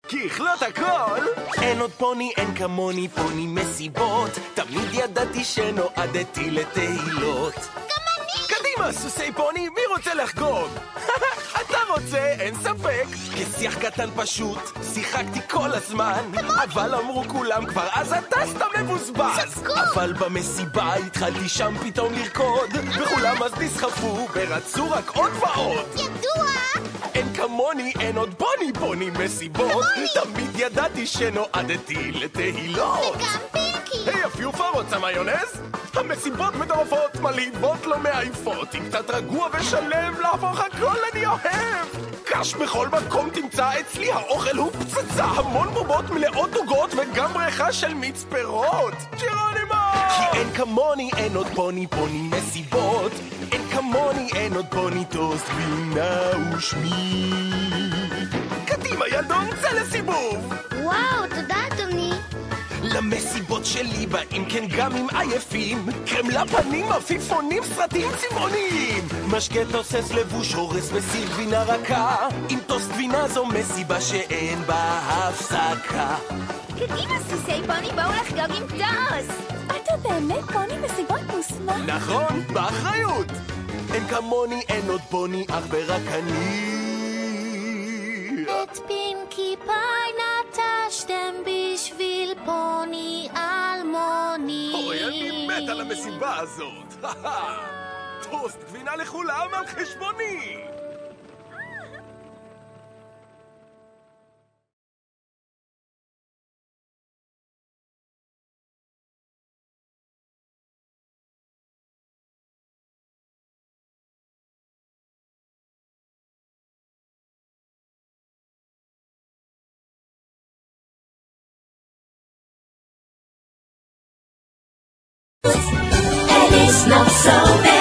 ככלות הכל! אין עוד פוני, אין כמוני, פוני מסיבות. תמיד ידעתי שנועדתי לתהילות. גם אני! קדימה, סוסי פוני, מי רוצה לחגוג? אתה רוצה, אין ספק. כשיח קטן פשוט, שיחקתי כל הזמן. אבל אמרו כולם כבר, אז אתה סתם מבוזבז. אבל במסיבה התחלתי שם פתאום לרקוד. וכולם אז נסחפו ורצו רק עוד ועוד. ידוע! אין כמוני, אין עוד פוני, פוני מסיבות. תמיד ידעתי שנועדתי לתהילות. וגם פינקי! היי, הפיופה רוצה מיונז? המסיבות מטורפות, מלהיבות לא מעייפות. עם קצת רגוע ושלם, להפוך הכל אני אוהב. קש בכל מקום תמצא, אצלי האוכל הוא פצצה. המון בובות מלאות עוגות וגם בריכה של מיץ פירות. ג'ירונימו! כי אין כמוני, אין עוד פוני, פוני מסיבות. אין כמוני, אין עוד פוני, טוסט, גבינה ושמי. קדימה, ילדון, צא לסיבוב! וואו, תודה אדוני! למסיבות שלי באים כן גם עם עייפים. קרם לפנים, עפיפונים, סרטים צבעוניים. משקה תוסס, לבוש, הורס וסיר גבינה רכה. עם טוסט גבינה זו מסיבה שאין בה הפסקה. קדימה סוסי פוני, בואו לחגוג עם טוסט! אתה באמת פוני מסיבות מוסמך? נכון, באחריות. אין כמוני, אין עוד פוני, אך ורק אני. את פינקי פאי נטשתם בשביל פוני אלמוני. אוי, אני מת על המסיבה הזאת. טוסט גבינה לכולם על חשבוני. And it's not so bad.